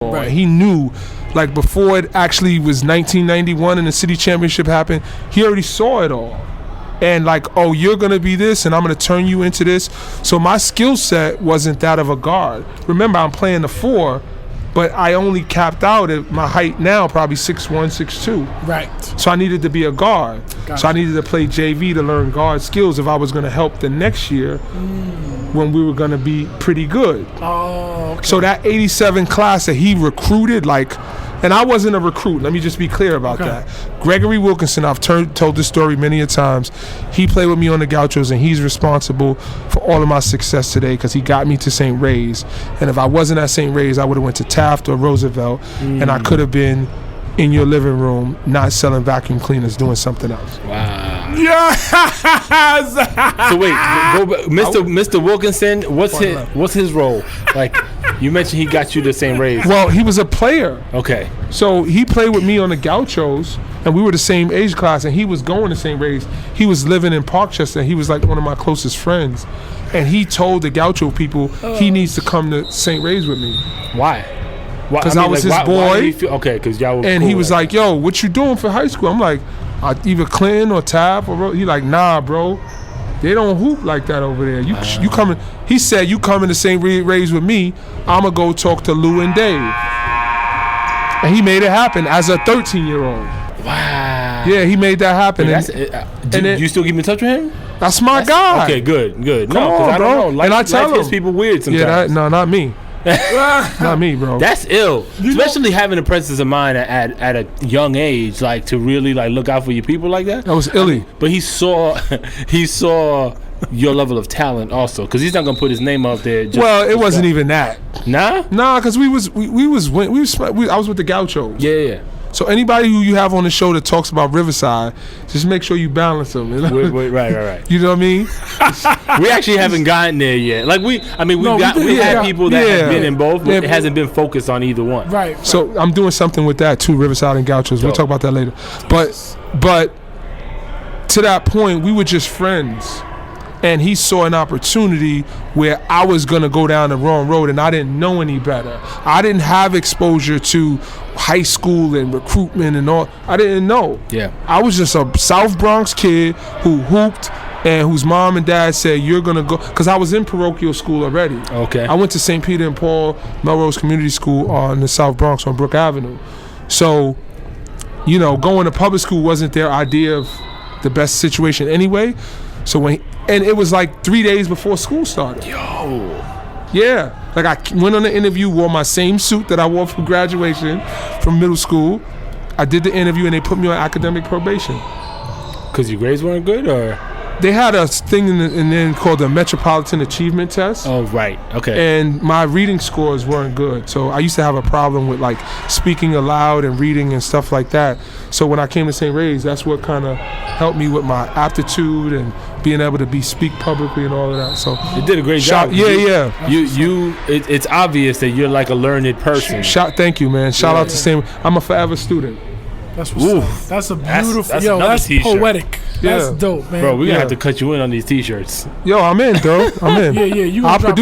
Right. He knew, like, before it actually was 1991 and the city championship happened, he already saw it all. And like, oh, you're going to be this and I'm going to turn you into this. So my skill set wasn't that of a guard. Remember, I'm playing the 4, but I only capped out at my height now, probably 6'1", 6'2". Right. So I needed to be a guard. So I needed to play JV to learn guard skills if I was going to help the next year when we were going to be pretty good. Oh, okay. So that 87 class that he recruited, like, and I wasn't a recruit. Let me just be clear about that. Gregory Wilkinson, I've told this story many a times. He played with me on the Gauchos, and he's responsible for all of my success today because he got me to St. Ray's. And if I wasn't at St. Ray's, I would have went to Taft or Roosevelt, and I could have been in your living room, not selling vacuum cleaners, doing something else. Wow. Yes. So wait, Mr. Wilkinson, what's his role? Like, you mentioned he got you the same raise. Well, he was a player. Okay. So he played with me on the Gauchos, and we were the same age class, and he was going to St. Ray's. He was living in Parkchester, and he was like one of my closest friends. And he told the Gaucho people he needs to come to St. Ray's with me. Why? Because I was his boy. Okay, because y'all were and cool, he was like, yo, what you doing for high school? I'm like, either Clinton or Taft. He like, nah, bro. They don't hoop like that over there. You coming? He said, you coming to St. Ray's with me, I'm going to go talk to Lou and Dave. And he made it happen as a 13-year-old. Wow. Yeah, he made that happen. You still keep in touch with him? That's my guy. Okay, good. No, because I don't know. Like, and I tell him. people weird sometimes. Yeah, no, not me. Not me, bro. That's ill. Especially having a presence of mind at a young age, like, to really, like, look out for your people like that. That was illy. But he saw your level of talent also, because he's not gonna put his name out there. It wasn't even that. Nah, because I was with the Gauchos. Yeah. So anybody who you have on the show that talks about Riverside, just make sure you balance them. Right. You know what I mean? We actually haven't gotten there yet. Like we've had people that have been in both, but it hasn't been focused on either one. Right. So I'm doing something with that too, Riverside and Gauchos. We'll talk about that later. But to that point, we were just friends. And he saw an opportunity where I was going to go down the wrong road, and I didn't know any better. I didn't have exposure to high school and recruitment and all. I didn't know. Yeah. I was just a South Bronx kid who hooped and whose mom and dad said, you're going to go. Because I was in parochial school already. Okay. I went to St. Peter and Paul Melrose Community School in the South Bronx on Brook Avenue. So, going to public school wasn't their idea of the best situation anyway. So and it was like 3 days before school started. Yo. Yeah. Like, I went on the interview, wore my same suit that I wore from graduation from middle school. I did the interview and they put me on academic probation. Because your grades weren't good, or? They had a thing in then called the Metropolitan Achievement Test. Oh, right. Okay. And my reading scores weren't good. So I used to have a problem with, like, speaking aloud and reading and stuff like that. So when I came to St. Ray's, that's what kind of helped me with my aptitude and being able to speak publicly and all of that. So you did a great job. Yeah. It's obvious that you're like a learned person. Thank you, man. Shout out to St. I'm a forever student. That's what's up. That's a beautiful. That's poetic. Yeah. That's dope, man. Bro, we're gonna have to cut you in on these t-shirts. Yo, I'm in, though. I'm in. Yeah. You I'll produce